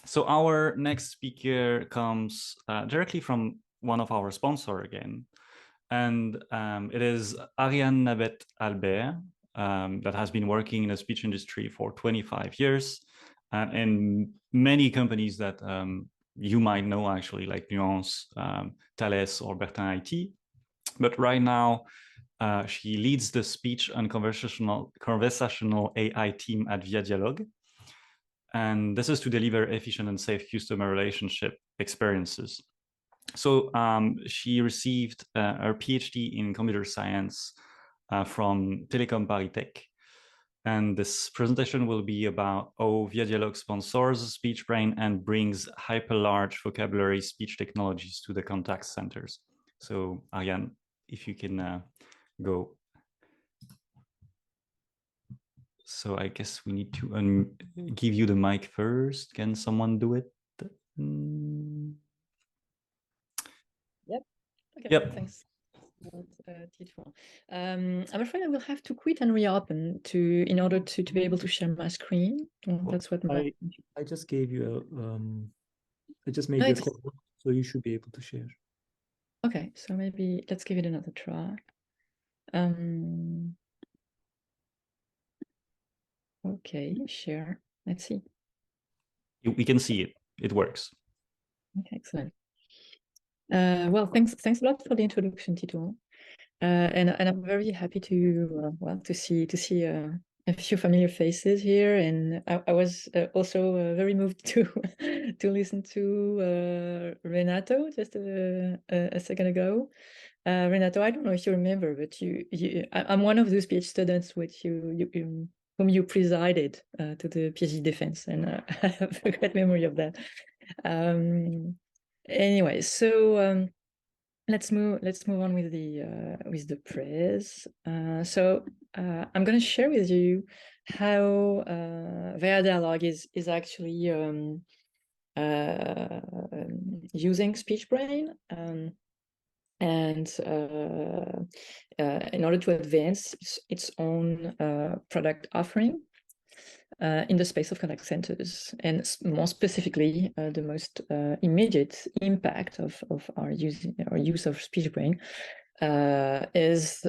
So our next speaker comes directly from one of our sponsors again, and it is Ariane Nabeth-Halber that has been working in the speech industry for 25 years in many companies that you might know actually, like Nuance, Thalès, or Bertin IT. But right now, she leads the Speech and Conversational AI team at ViaDialog. And this is to deliver efficient and safe customer relationship experiences. So she received her PhD in computer science from Telecom ParisTech. And this presentation will be about how ViaDialog sponsors SpeechBrain and brings hyper-large vocabulary speech technologies to the contact centers. So Ariane, if you can go. So I guess we need to give you the mic first. Can someone do it? Yep. Okay. Yep. Thanks. I'm afraid I will have to quit and reopen in order to be able to share my screen. That's what I just gave you I just made you a folder, so you should be able to share. Okay, so maybe let's give it another try. Okay, share. Let's see. We can see it. It works. Okay, excellent. Well, thanks a lot for the introduction, Tito. And I'm very happy to to see a few familiar faces here, and I was also very moved to listen to Renato just a second ago. Renato, I don't know if you remember, but I'm one of those PhD students whom you presided to the PhD defense, and I have a great memory of that. Anyway, so let's move on with the press. So I'm going to share with you how ViaDialog is actually using SpeechBrain and in order to advance its own product offering in the space of contact centers, and more specifically, the most immediate impact of our use of SpeechBrain is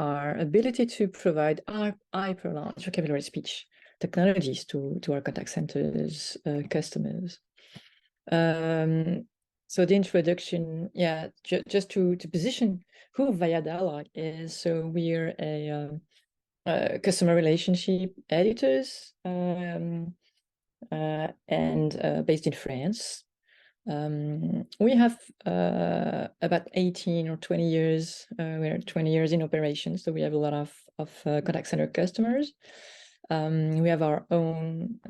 our ability to provide hyper-large vocabulary speech technologies to our contact centers customers. So the introduction, just to position who ViaDialog is. So we're a customer relationship editors and based in France. We have about 18 or 20 years. We're 20 years in operation, so we have a lot of contact center customers. We have our own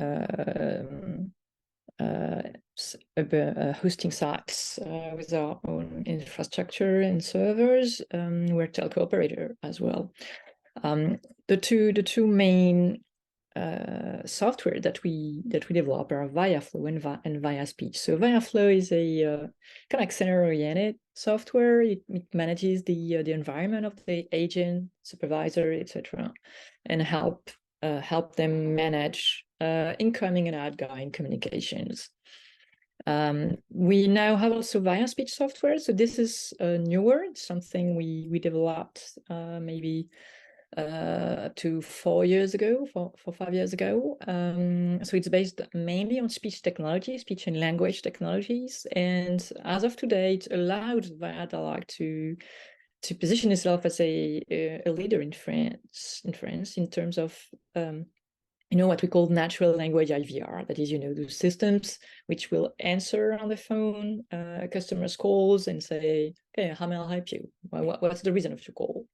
hosting sites with our own infrastructure and servers. We're a telco operator as well. The two main software that we develop are ViaFlow and ViaSpeech. So ViaFlow is a contact center oriented software. It manages the environment of the agent, supervisor, etc., and help them manage incoming and outgoing communications. We now have also ViaSpeech software. So this is newer. It's something we developed maybe to 4 years ago, 5 years ago. So it's based mainly on speech technology, speech and language technologies. And as of today, it allowed ViaDialog to position itself as a leader in France in terms of what we call natural language IVR. That is, those systems which will answer on the phone customers' calls and say, "Okay, how may I help you? What's the reason of your call?"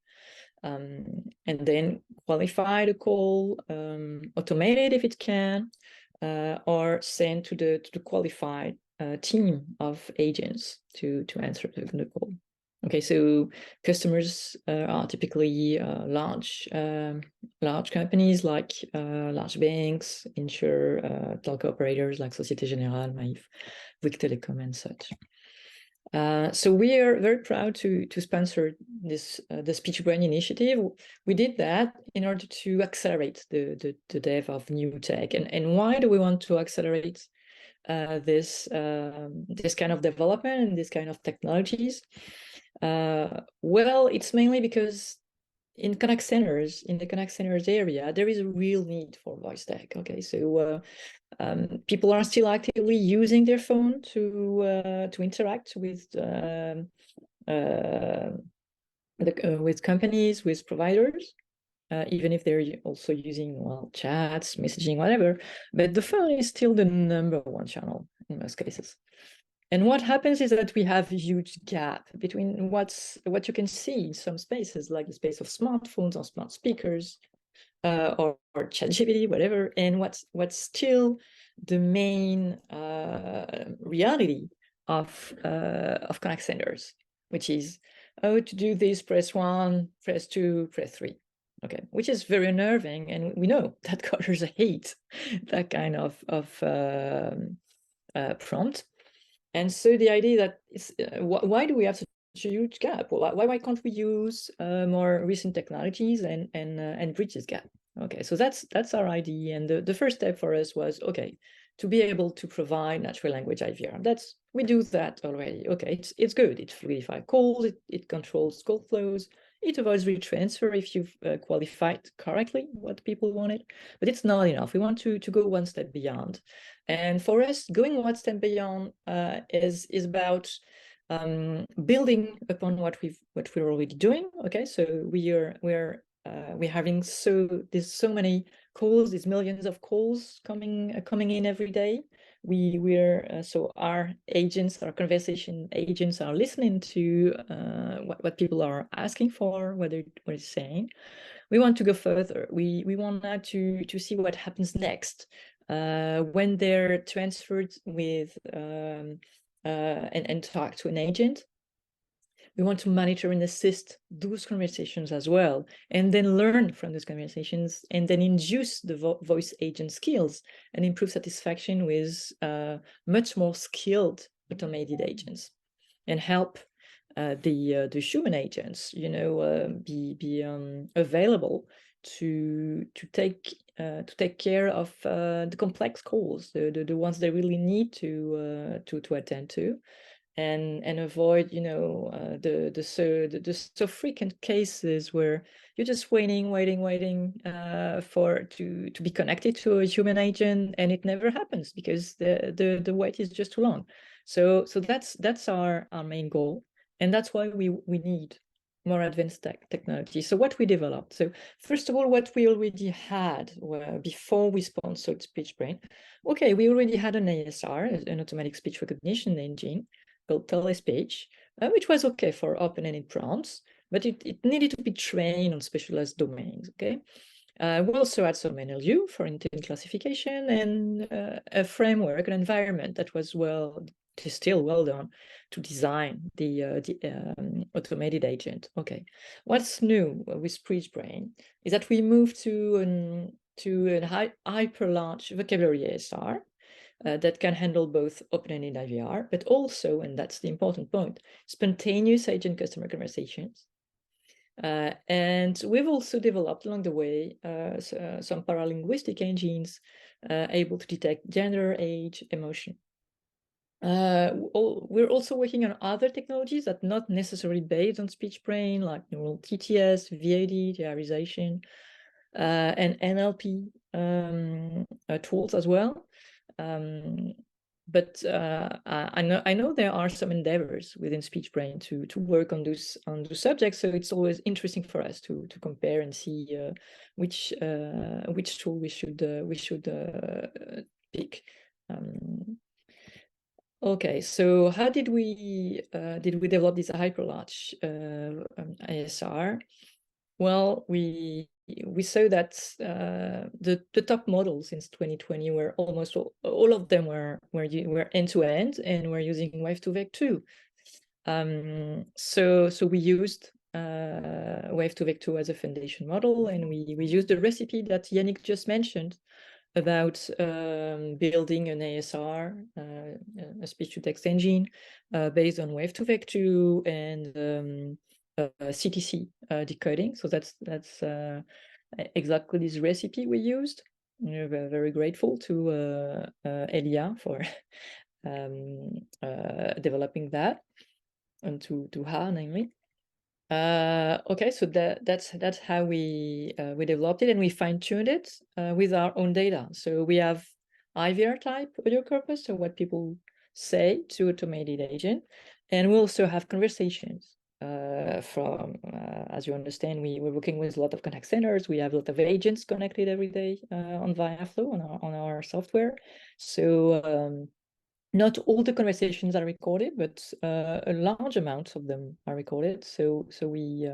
And then qualify the call, automate it if it can, or send to the qualified team of agents to answer the call. Okay, so customers are typically large companies like large banks, telco operators like Société Générale, Maïf, Bouygues Telecom, and such. So we are very proud to sponsor this the Speech Brain initiative. We did that in order to accelerate the dev of new tech. And why do we want to accelerate this kind of development and this kind of technologies? Well, it's mainly because in the contact centers area, there is a real need for voice tech. Okay, so people are still actively using their phone to interact with companies, with providers, even if they're also using, well, chats, messaging, whatever. But the phone is still the #1 channel in most cases. And what happens is that we have a huge gap between what you can see in some spaces, like the space of smartphones or smart speakers, or ChatGPT, whatever, and what's still the main reality of contact centers, which is, oh, to do this, press 1, press 2, press 3. Okay, which is very unnerving, and we know that callers hate that kind of prompt. And so the idea that is, why do we have such a huge gap? Why can't we use more recent technologies and bridge this gap? Okay, so that's our idea. And the first step for us was, okay, to be able to provide natural language IVR. We do that already. Okay, it's good. It fluidifies calls. It controls call flows. It avoids retransfer if you've qualified correctly what people wanted. But it's not enough. We want to go one step beyond. And for us, going one step beyond is about building upon what we're already doing. Okay, so we're having there's so many calls, these millions of calls coming in every day. So our agents, our conversation agents, are listening to what people are asking for, what they're saying. We want to go further. We want now to see what happens next when they're transferred with and talk to an agent. We want to monitor and assist those conversations as well, and then learn from those conversations, and then induce the voice agent skills and improve satisfaction with much more skilled automated agents, and help the human agents, be available to take care of the complex calls, the ones they really need to attend to. And avoid, the so frequent cases where you're just waiting to be connected to a human agent, and it never happens because the wait is just too long. So that's our main goal, and that's why we need more advanced technology. So what we developed. So first of all, what we already had before we sponsored SpeechBrain. Okay, we already had an ASR, an automatic speech recognition engine, called Thalès, which was okay for open-ended prompts, but it needed to be trained on specialized domains. Okay, we also had some NLU for intent classification, and a framework, an environment that was still well done to design the automated agent. Okay, what's new with SpeechBrain is that we moved to a hyper-large vocabulary ASR. That can handle both open-ended IVR, but also, and that's the important point, spontaneous agent customer conversations. And we've also developed along the way some paralinguistic engines able to detect gender, age, emotion. We're also working on other technologies that not necessarily based on SpeechBrain, like neural TTS, VAD, diarization, and NLP tools as well. But I know there are some endeavors within SpeechBrain to work on those subjects. So it's always interesting for us to compare and see which tool we should pick. Okay, so how did we develop this hyperlarge ASR? Well, we saw that the top models since 2020 were almost all of them were end-to-end and were using Wave2Vec2. So we used Wave2Vec2 as a foundation model, and we used the recipe that Yannick just mentioned about building an ASR, a speech-to-text engine, based on Wave2Vec2 and CTC decoding. So that's exactly this recipe we used. We're very grateful to Elia for developing that, and to Ha, namely. Okay, so that's how we developed it, and we fine-tuned it with our own data. So we have IVR type audio corpus, so what people say to automated agent, and we also have conversations from, as you understand, we're working with a lot of contact centers. We have a lot of agents connected every day on ViaFlow on our software. So not all the conversations are recorded, but a large amount of them are recorded. So we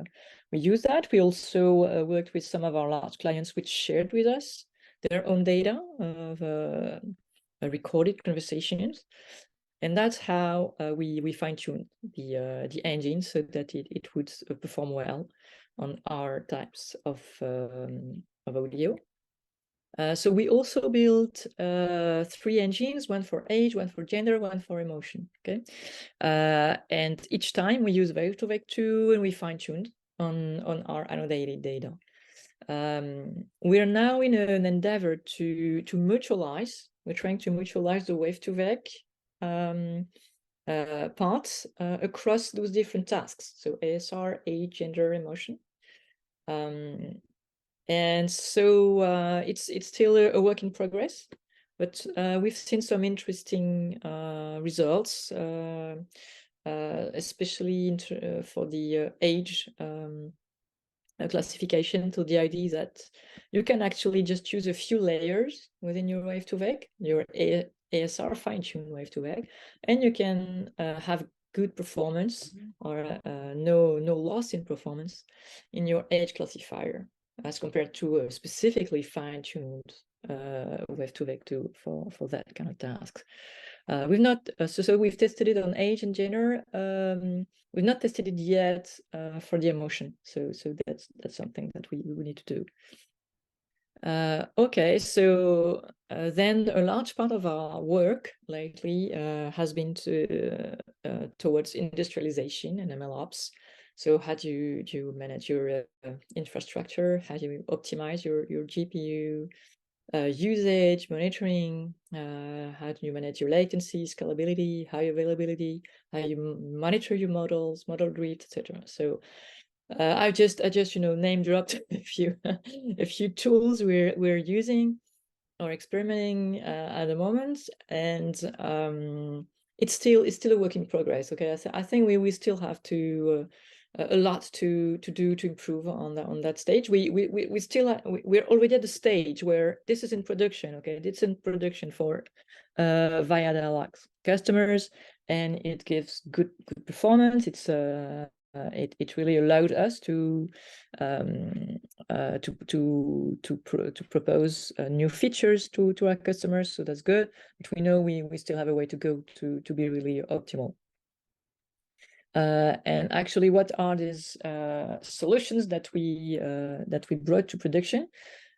use that. We also worked with some of our large clients which shared with us their own data of recorded conversations, and that's how we fine-tuned the engine so that it would perform well on our types of audio. So we also built 3 engines, one for age, one for gender, one for emotion. Okay, and each time we use Wave2Vec2 and we fine-tuned on our annotated data. We are now in an endeavor to mutualize. We're trying to mutualize the Wave2Vec parts across those different tasks. So ASR, age, gender, emotion. And so it's still a work in progress, but we've seen some interesting results, especially for the age classification. So the idea is that you can actually just use a few layers within your Wave2Vec, your ASR fine-tuned Wave2Vec, and you can have good performance or no loss in performance in your age classifier, as compared to a specifically fine-tuned Wave2Vec2 for that kind of task. We've not so we've tested it on age and gender. We've not tested it yet for the emotion. So that's something that we need to do. Okay, so then a large part of our work lately has been towards industrialization and MLOps. So how do you manage your infrastructure? How do you optimize your GPU usage, monitoring? How do you manage your latency, scalability, high availability? How you monitor your models, model drift, etc. So I just name dropped a few tools we're using or experimenting at the moment, and it's still a work in progress. Okay, I think we still have to a lot to do to improve on that stage. We still we're already at the stage where this is in production. Okay, it's in production for ViaDialog customers, and it gives good performance. It's it really allowed us to propose new features to our customers, so that's good. But we know we still have a way to go to be really optimal. And actually, what are these solutions that we brought to production?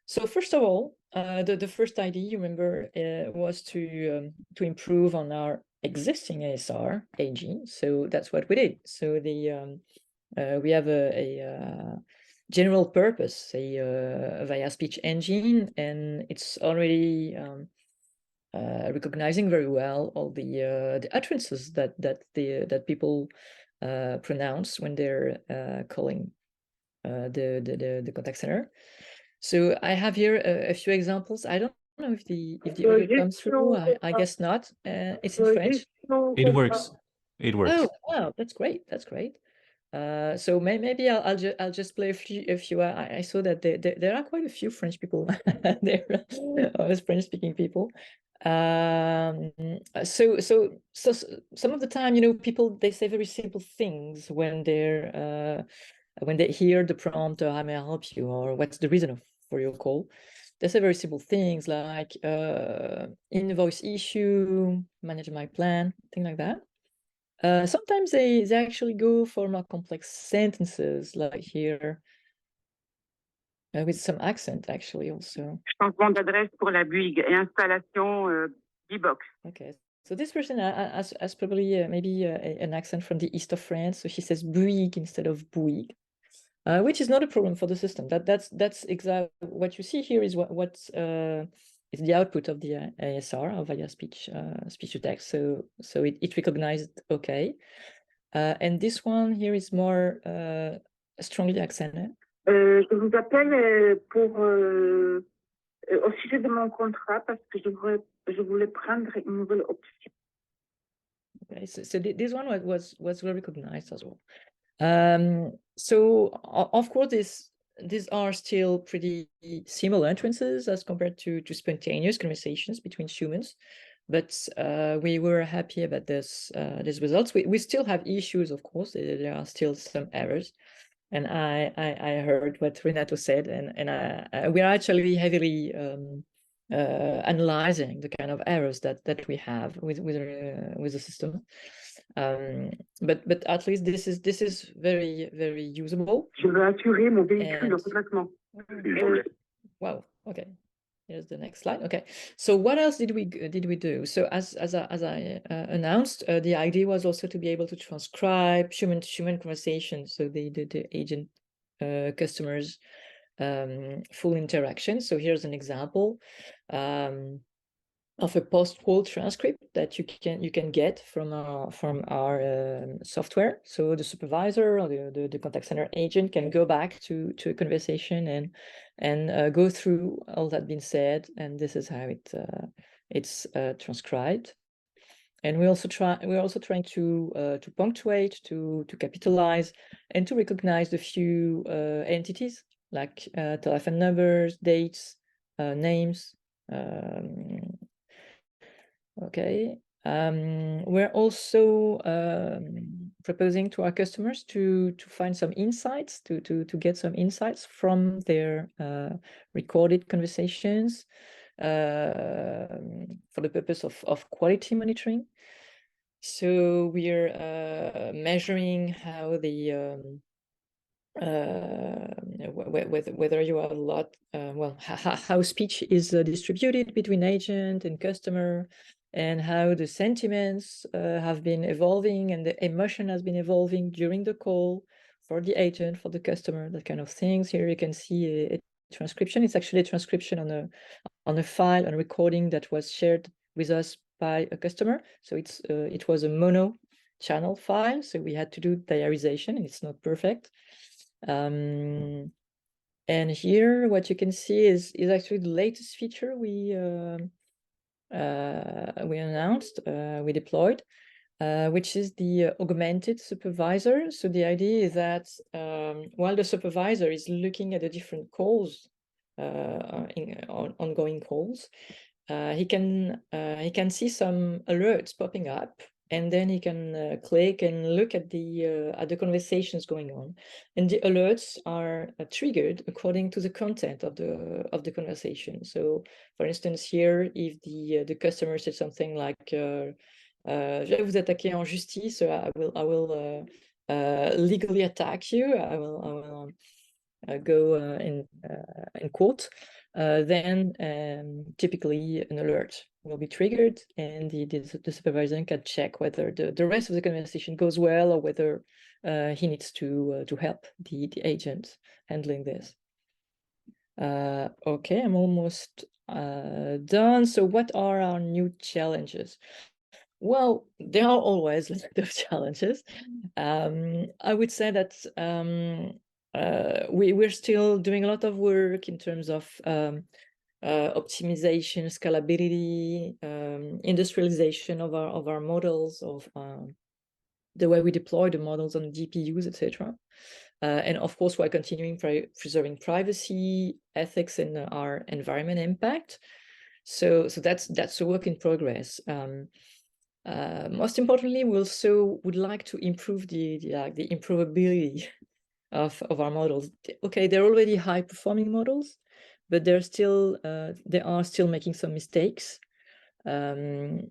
So first of all, the first idea, you remember, was to improve on our existing ASR aging. So that's what we did. So we have a general purpose, a VIA speech engine, and it's already recognizing very well all the utterances that people pronounce when they're calling the contact center. So I have here a few examples. I don't know if the audio comes through. I guess not. It's in French. It works. It works. Oh, wow, that's great. That's great. So maybe I'll just play a few. I saw that there are quite a few French people there, French speaking people. So some of the time, people, they say very simple things when they hear the prompt, how may I help you, or what's the reason for your call. They say very simple things like invoice issue, manage my plan, thing like that. Sometimes they actually go for more complex sentences, like here. with some accent actually also. Changement d'adresse pour la Bouygues et installation d'e-box. Okay, so this person has probably maybe an accent from the east of France, so she says Bouygues instead of Bouygues, which is not a problem for the system. That's exactly what you see here is what is the output of the ASR via speech to text. So it recognized okay, and this one here is more strongly accented. Je vous appelle pour au sujet de mon contrat parce que je voulais prendre une nouvelle option. Okay, so this one was well recognized as well. So of course these are still pretty similar entrances as compared to spontaneous conversations between humans, but we were happy about these results. We still have issues, of course. There are still some errors. And I heard what Renato said, and we are actually heavily analyzing the kind of errors that we have with the system. But at least this is very usable. Je veux assurer mon véhicule de remplacement. Wow. Okay. Here's the next slide. Okay, so what else did we do? So as I announced, the idea was also to be able to transcribe human conversations, so the agent customers full interaction. So here's an example of a post-call transcript that you can get from our software. So the supervisor or the contact center agent can go back to a conversation and go through all that been said, and this is how it's transcribed. And we're also trying to punctuate, to capitalize, and to recognize the few entities like telephone numbers, dates, names. Okay, we're also proposing to our customers to find some insights, to get some insights from their recorded conversations for the purpose of quality monitoring. So we're measuring how the whether you have a lot, how speech is distributed between agent and customer, and how the sentiments have been evolving and the emotion has been evolving during the call for the agent, for the customer, that kind of things. Here you can see a transcription. It's actually a transcription on a file, on a recording that was shared with us by a customer. So it was a mono channel file, so we had to do diarization, and it's not perfect. And here what you can see is actually the latest feature we announced, we deployed, which is the augmented supervisor. So the idea is that while the supervisor is looking at the different calls, ongoing calls, he can see some alerts popping up, and then he can click and look at the conversations going on, and the alerts are triggered according to the content of the conversation. So, for instance, here, if the customer said something like "Je vais vous attaquer en justice," so I will legally attack you. I will go in court. Then typically an alert will be triggered, and the supervisor can check whether the rest of the conversation goes well, or whether he needs to help the agent handling this. Okay, I'm almost done. So what are our new challenges? Well, there are always those challenges. I would say that we're still doing a lot of work in terms of optimization, scalability, industrialization of our models, of the way we deploy the models on GPUs, etc. And of course, we're continuing preserving privacy, ethics, and our environment impact. So that's a work in progress. Most importantly, we also would like to improve the improvability of our models. Okay, they're already high performing models, but they are still making some mistakes. And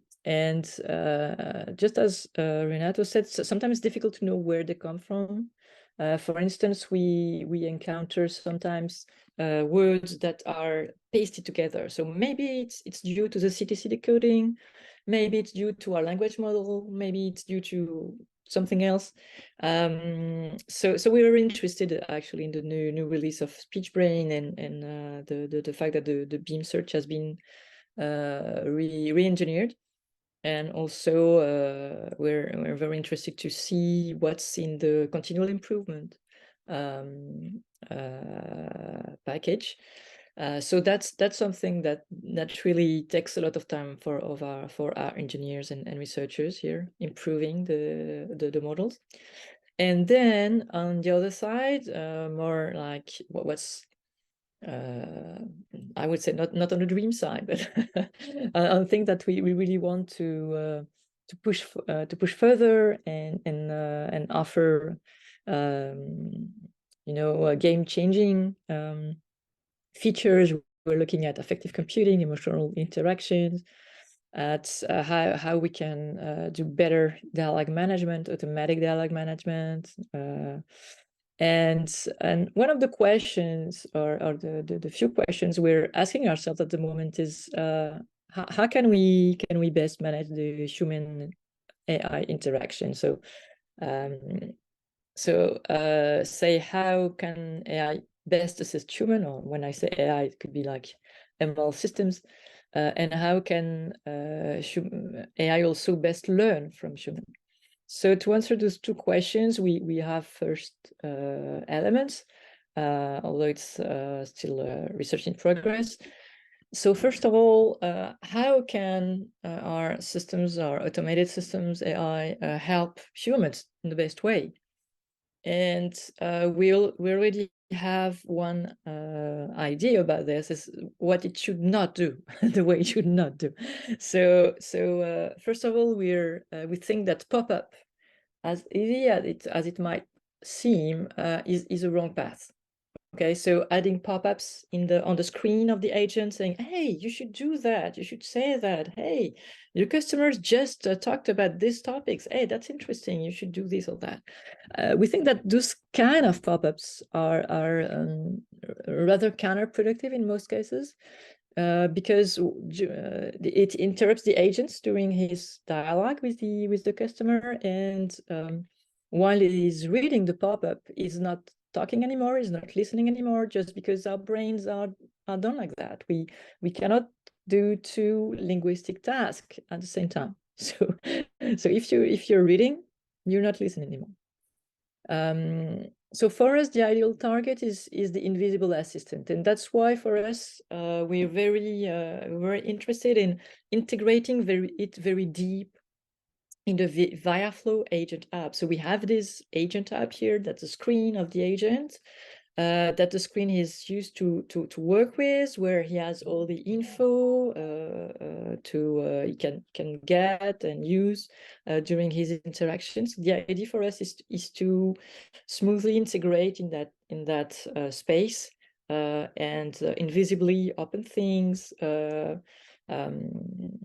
just as Renato said, sometimes it's difficult to know where they come from. For instance, we encounter sometimes words that are pasted together. So maybe it's due to the CTC decoding, maybe it's due to our language model, maybe it's due to something else. So we were interested actually in the new release of SpeechBrain and the fact that the Beam search has been re-engineered. And also we're very interested to see what's in the continual improvement package. So that's something that really takes a lot of time for our engineers and researchers here, improving the models. And then on the other side, more like what's I would say not on the dream side, but I think that we really want to push further and offer game-changing features. We're looking at affective computing, emotional interactions, at how we can do better dialogue management, automatic dialogue management. And one of the questions, or the few questions we're asking ourselves at the moment is how can we best manage the human AI interaction? So say how can AI best assist human, or when I say AI, it could be like ML systems, and how can AI also best learn from human? So to answer those two questions, we have first elements, although it's still research in progress. So first of all, how can our systems, our automated systems, AI, help humans in the best way? And we already have one idea about this, is what it should not do, the way it should not do. So first of all, we think that pop-up, as easy as it might seem, is a wrong path. Okay, so adding pop-ups on the screen of the agent saying, hey, you should do that, you should say that, hey, your customers just talked about these topics, hey, that's interesting, you should do this or that. We think that those kind of pop-ups are rather counterproductive in most cases, because it interrupts the agents during his dialogue with the customer, and while he's reading the pop-up, he's not talking anymore, is not listening anymore, just because our brains are done like that. We cannot do two linguistic tasks at the same time. So if you're reading, you're not listening anymore. So for us, the ideal target is the invisible assistant, and that's why for us we're very interested in integrating very deep in the ViaFlow agent app. So we have this agent app here, that's the screen of the agent, that the screen is used to work with, where he has all the info he can get and use during his interactions. The idea for us is to smoothly integrate in that space and invisibly open things,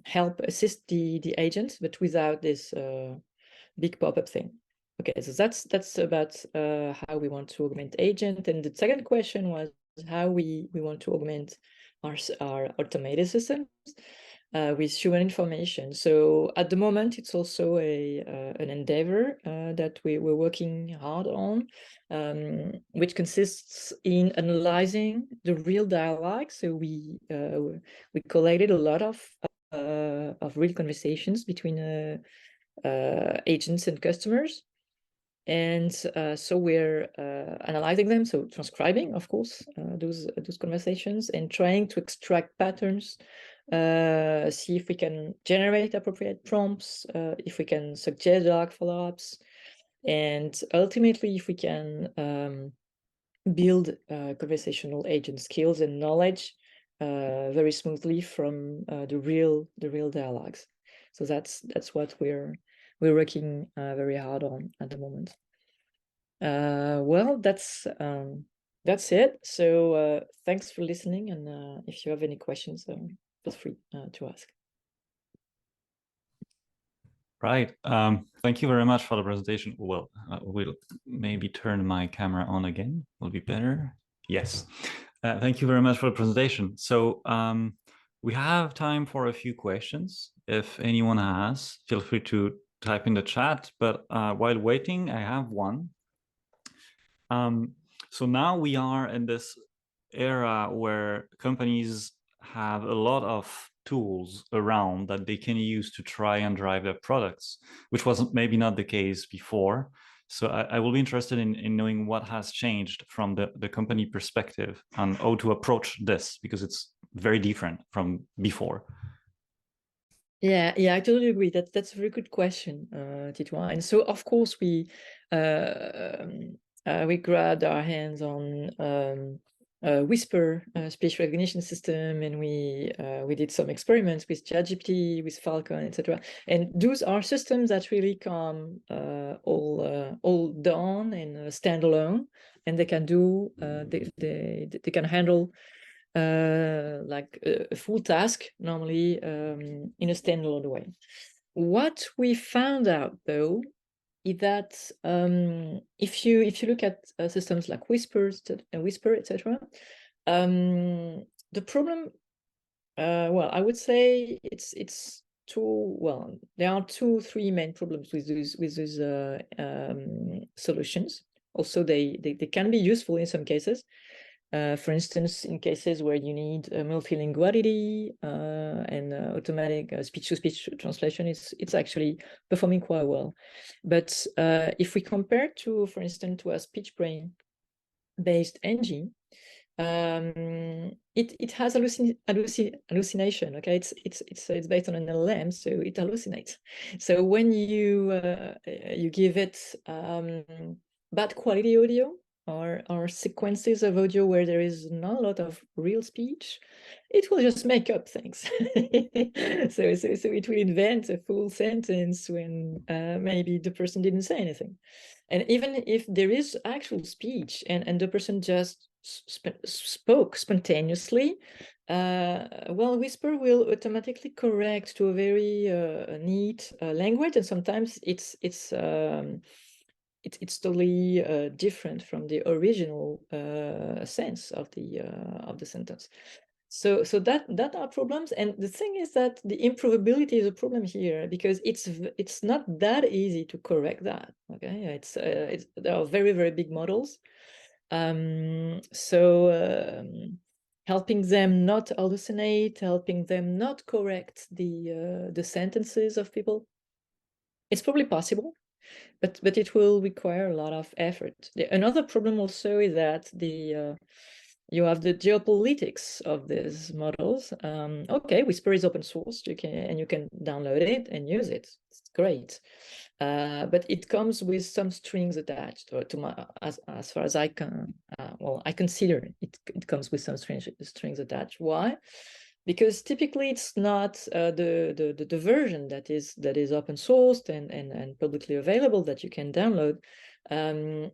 help assist the agent, but without this big pop-up thing. Okay, so that's about how we want to augment agent. And the second question was how we want to augment our automated systems with human information. So at the moment, it's also an endeavor that we're working hard on, which consists in analyzing the real dialogue. So we collected a lot of real conversations between agents and customers. And so we're analyzing them, so transcribing, of course, those conversations, and trying to extract patterns, see if we can generate appropriate prompts, if we can suggest dialogue follow-ups, and ultimately if we can build conversational agent skills and knowledge very smoothly from the real dialogues. So that's what we're working very hard on at the moment. Well, that's it. So thanks for listening, and if you have any questions, feel free to ask. Right. Thank you very much for the presentation. Well, we'll maybe turn my camera on again. Will be better. Yes. Thank you very much for the presentation. So we have time for a few questions. If anyone has, feel free to type in the chat. But while waiting, I have one. So now we are in this era where companies have a lot of tools around that they can use to try and drive their products, which was maybe not the case before. So I will be interested in knowing what has changed from the company perspective and how to approach this, because it's very different from before. Yeah, I totally agree. That's a very good question, Titouan. And so, of course, we grabbed our hands on Whisper speech recognition system, and we did some experiments with ChatGPT, with Falcon, etc. And those are systems that really come all done and standalone, and they can do they can handle like a full task normally in a standalone way. What we found out though is that if you look at systems like Whisper, etc., the problem, well, I would say it's two. Well, there are 3 main problems with those solutions. Also, they can be useful in some cases. For instance, in cases where you need multilinguality and automatic speech-to-speech translation, it's actually performing quite well. But if we compare to, for instance, to a SpeechBrain-based engine, it has hallucination. Okay, it's based on an LLM, so it hallucinates. So when you give it bad quality audio, or sequences of audio where there is not a lot of real speech, it will just make up things. so it will invent a full sentence when maybe the person didn't say anything. And even if there is actual speech and the person just spoke spontaneously, well, Whisper will automatically correct to a very neat language, and sometimes it's totally different from the original sense of the sentence. So that are problems, and the thing is that the improvability is a problem here, because it's not that easy to correct that. Okay, there are very, very big models, helping them not hallucinate, helping them not correct the sentences of people, it's probably possible. But it will require a lot of effort. Another problem also is that you have the geopolitics of these models. Okay, Whisper is open source, you can download it and use it. It's great, but it comes with some strings attached. Or as far as I can, I consider it comes with some strings attached. Why? Because typically it's not the version that is open sourced and publicly available that you can download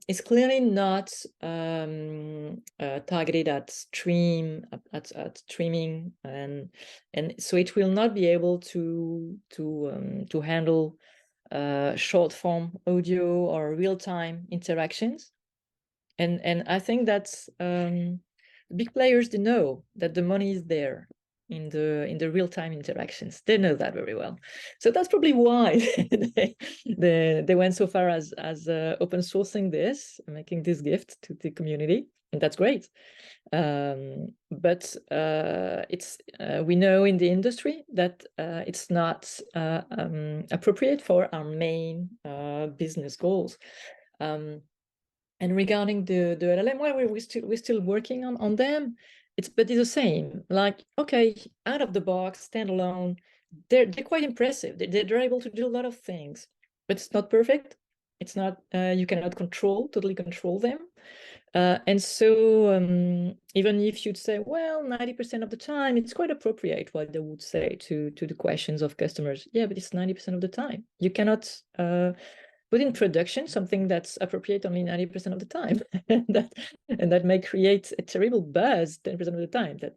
is clearly not targeted at streaming, and so it will not be able to handle short form audio or real-time interactions, and I think that's big players, they know that the money is there in the real-time interactions. They know that very well. So that's probably why they went so far as open sourcing this, making this gift to the community, and that's great. But it's we know in the industry that it's not appropriate for our main business goals. And regarding the LLM, well, we're still working on them. But it's the same. Like, okay, out of the box, standalone, they're quite impressive. They're able to do a lot of things, but it's not perfect. It's not you cannot totally control them. And so even if you'd say, well, 90% of the time, it's quite appropriate what they would say to the questions of customers. Yeah, but it's 90% of the time. You cannot put in production something that's appropriate only 90% of the time, and that may create a terrible buzz 10% of the time. That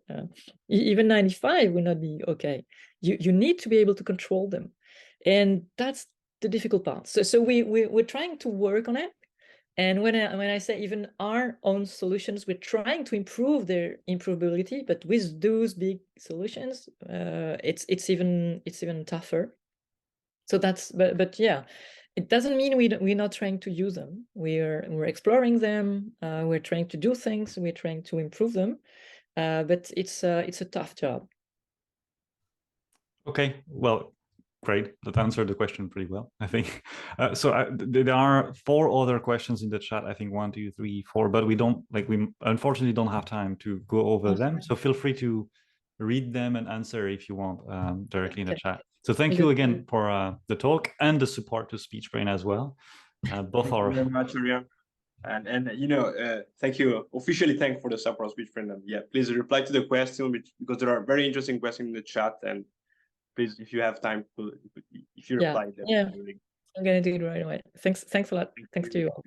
even 95 will not be okay. You need to be able to control them, and that's the difficult part. So we're trying to work on it. And when I say even our own solutions, we're trying to improve their improvability, but with those big solutions, it's even tougher. So that's but yeah, it doesn't mean we're not trying to use them. We're exploring them. We're trying to do things. We're trying to improve them. But it's a tough job. Okay, well, great. That answered the question pretty well, I think. There are 4 other questions in the chat. I think 1, 2, 3, 4, but we unfortunately don't have time to go over them. So feel free to read them and answer if you want directly in the chat. So thank you again for the talk and the support to SpeechBrain as well. Both are very much, Ariane. And thank you, officially thank for the support of SpeechBrain. And yeah, please reply to the question because there are very interesting questions in the chat. And please, if you have time, if you reply, then I'm gonna do it right away. Thanks a lot. Thanks to you all.